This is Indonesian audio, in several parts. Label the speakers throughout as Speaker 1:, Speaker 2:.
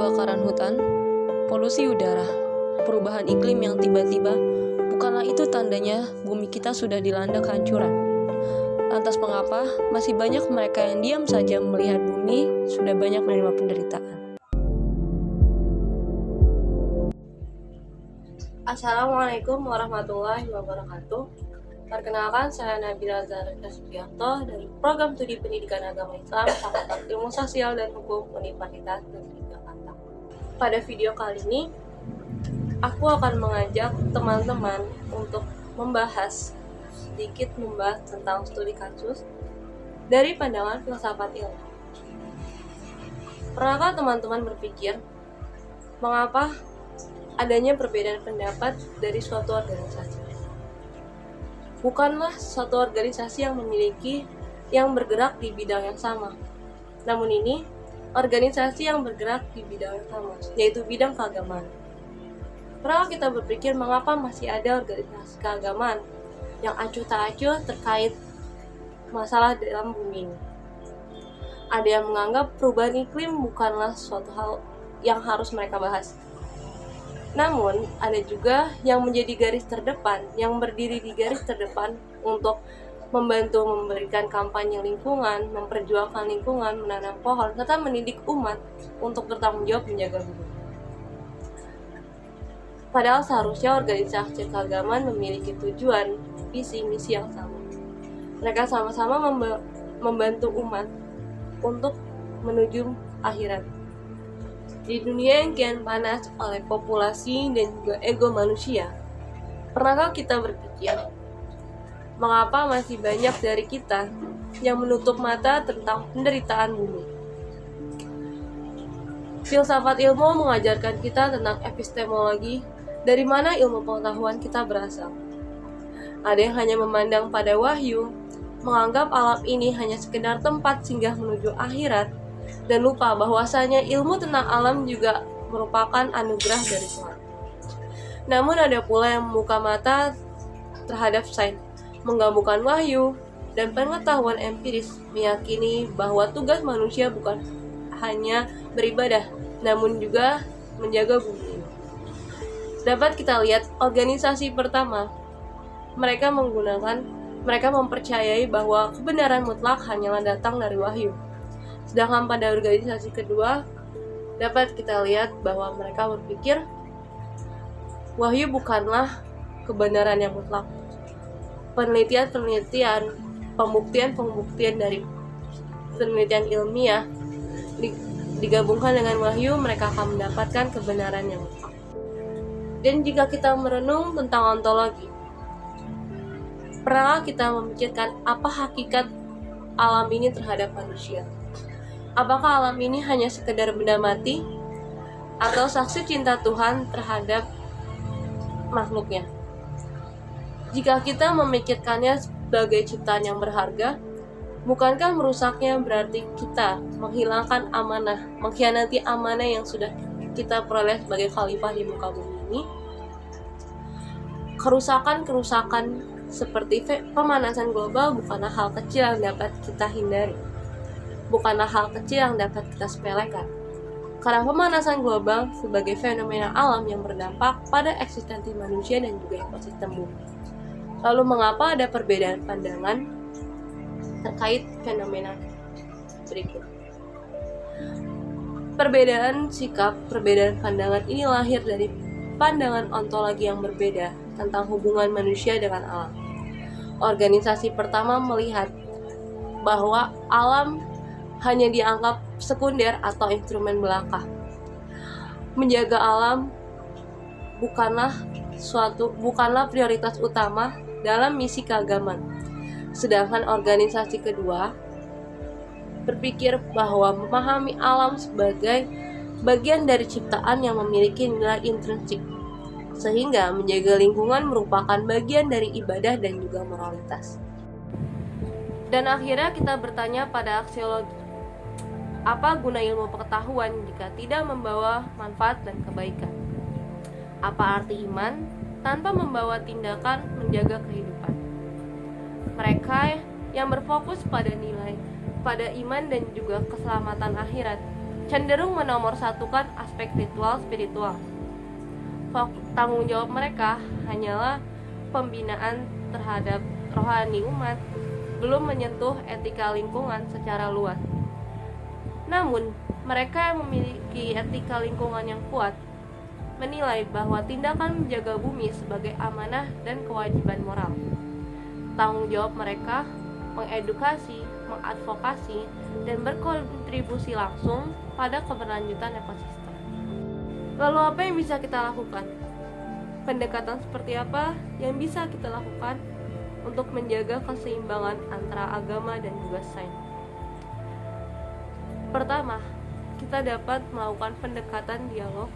Speaker 1: kebakaran hutan, polusi udara, perubahan iklim yang tiba-tiba, bukanlah itu tandanya bumi kita sudah dilanda kehancuran. Lantas mengapa masih banyak mereka yang diam saja melihat bumi sudah banyak menerima penderitaan?
Speaker 2: Assalamualaikum warahmatullahi wabarakatuh. Perkenalkan, saya Nabila Zarika Sugiarto dari Program Studi Pendidikan Agama Islam Fakultas Ilmu Sosial dan Hukum Universitas Negeri Jakarta. Pada video kali ini, aku akan mengajak teman-teman untuk sedikit membahas tentang studi kasus dari pandangan filsafat ilmu. Pernahkah teman-teman berpikir, mengapa adanya perbedaan pendapat dari suatu organisasi? Bukanlah suatu organisasi yang bergerak di bidang yang sama. Namun ini organisasi yang bergerak di bidang yang sama, yaitu bidang keagamaan. Pernah kita berpikir mengapa masih ada organisasi keagamaan yang acuh tak acuh terkait masalah dalam bumi ini? Ada yang menganggap perubahan iklim bukanlah suatu hal yang harus mereka bahas. Namun, ada juga yang menjadi garis terdepan, yang berdiri di garis terdepan untuk membantu memberikan kampanye lingkungan, memperjuangkan lingkungan, menanam pohon, serta mendidik umat untuk bertanggung jawab menjaga bumi. Padahal seharusnya organisasi keagamaan memiliki tujuan, visi, misi yang sama. Mereka sama-sama membantu umat untuk menuju akhirat. Di dunia yang kian panas oleh populasi dan juga ego manusia, pernahkah kita berpikir, mengapa masih banyak dari kita yang menutup mata tentang penderitaan bumi? Filsafat ilmu mengajarkan kita tentang epistemologi, dari mana ilmu pengetahuan kita berasal. Ada yang hanya memandang pada wahyu, menganggap alam ini hanya sekedar tempat singgah menuju akhirat, dan lupa bahwasanya ilmu tentang alam juga merupakan anugerah dari Tuhan. Namun ada pula yang membuka mata terhadap sains, menggabungkan wahyu dan pengetahuan empiris, meyakini bahwa tugas manusia bukan hanya beribadah, namun juga menjaga bumi. Dapat kita lihat organisasi pertama, mereka mempercayai bahwa kebenaran mutlak hanyalah datang dari wahyu. Sedangkan pada organisasi kedua, dapat kita lihat bahwa mereka berpikir wahyu bukanlah kebenaran yang mutlak. Penelitian, pembuktian dari penelitian ilmiah digabungkan dengan wahyu, mereka akan mendapatkan kebenaran yang mutlak. Dan jika kita merenung tentang ontologi, pernah kita memikirkan apa hakikat alam ini terhadap manusia? Apakah alam ini hanya sekedar benda mati atau saksi cinta Tuhan terhadap makhluknya? Jika kita memikirkannya sebagai ciptaan yang berharga, bukankah merusaknya berarti kita menghilangkan amanah, mengkhianati amanah yang sudah kita peroleh sebagai khalifah di muka bumi ini? Kerusakan seperti pemanasan global bukanlah hal kecil yang dapat kita hindari. Bukanlah hal kecil yang dapat kita sepelekan. Karena pemanasan global sebagai fenomena alam yang berdampak pada eksistensi manusia dan juga ekosistem bumi. Lalu mengapa ada perbedaan pandangan terkait fenomena berikut? Perbedaan sikap, perbedaan pandangan ini lahir dari pandangan ontologi yang berbeda tentang hubungan manusia dengan alam. Organisasi pertama melihat bahwa alam hanya dianggap sekunder atau instrumen belaka. Menjaga alam bukanlah prioritas utama dalam misi keagamaan. Sedangkan organisasi kedua berpikir bahwa memahami alam sebagai bagian dari ciptaan yang memiliki nilai intrinsik, sehingga menjaga lingkungan merupakan bagian dari ibadah dan juga moralitas. Dan akhirnya kita bertanya pada aksiologi, apa guna ilmu pengetahuan jika tidak membawa manfaat dan kebaikan? Apa arti iman tanpa membawa tindakan menjaga kehidupan? Mereka yang berfokus pada iman dan juga keselamatan akhirat cenderung menomorsatukan aspek ritual spiritual. Tanggung jawab mereka hanyalah pembinaan terhadap rohani umat, belum menyentuh etika lingkungan secara luas. Namun, mereka yang memiliki etika lingkungan yang kuat menilai bahwa tindakan menjaga bumi sebagai amanah dan kewajiban moral. Tanggung jawab mereka mengedukasi, mengadvokasi, dan berkontribusi langsung pada keberlanjutan ekosistem. Lalu apa yang bisa kita lakukan? Pendekatan seperti apa yang bisa kita lakukan untuk menjaga keseimbangan antara agama dan juga sains? Pertama, kita dapat melakukan pendekatan dialog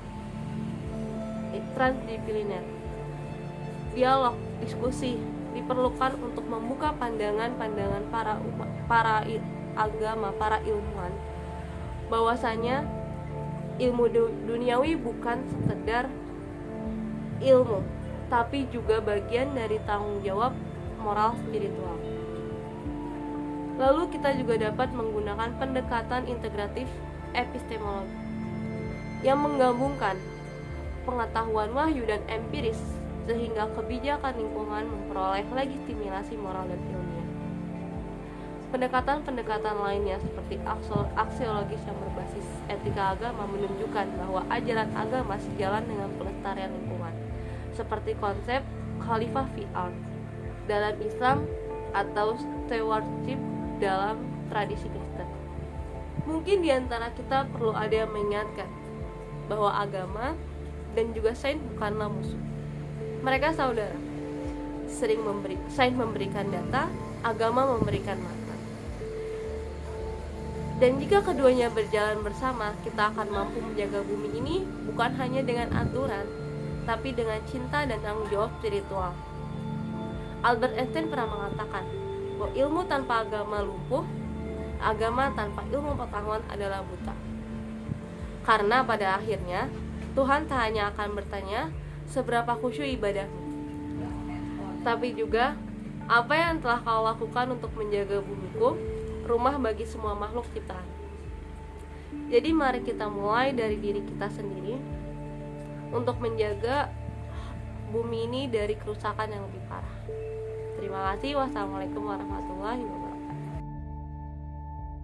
Speaker 2: transdisipliner. Dialog, diskusi diperlukan untuk membuka pandangan-pandangan para agama, para ilmuwan, bahwasanya ilmu duniawi bukan sekedar ilmu, tapi juga bagian dari tanggung jawab moral spiritual. Lalu kita juga dapat menggunakan pendekatan integratif epistemologi yang menggabungkan pengetahuan wahyu dan empiris sehingga kebijakan lingkungan memperoleh legitimasi moral dan ilmiah. Pendekatan-pendekatan lainnya seperti aksiologis yang berbasis etika agama menunjukkan bahwa ajaran agama sejalan dengan pelestarian lingkungan, seperti konsep khalifah fil ard dalam Islam atau stewardship dalam tradisi Kristen. Mungkin di antara kita perlu ada yang mengingatkan bahwa agama dan juga sains bukanlah musuh. Mereka saudara. Sains memberikan data, agama memberikan makna. Dan jika keduanya berjalan bersama, kita akan mampu menjaga bumi ini bukan hanya dengan aturan, tapi dengan cinta dan tanggung jawab spiritual. Albert Einstein pernah mengatakan bahwa ilmu tanpa agama lumpuh, agama tanpa ilmu pengetahuan adalah buta. Karena pada akhirnya, Tuhan tak hanya akan bertanya seberapa khusyuk ibadahmu, tapi juga apa yang telah kau lakukan untuk menjaga bumiku, rumah bagi semua makhluk ciptaan. Jadi mari kita mulai dari diri kita sendiri untuk menjaga bumi ini dari kerusakan yang lebih parah. Terima kasih. Wassalamualaikum warahmatullahi wabarakatuh.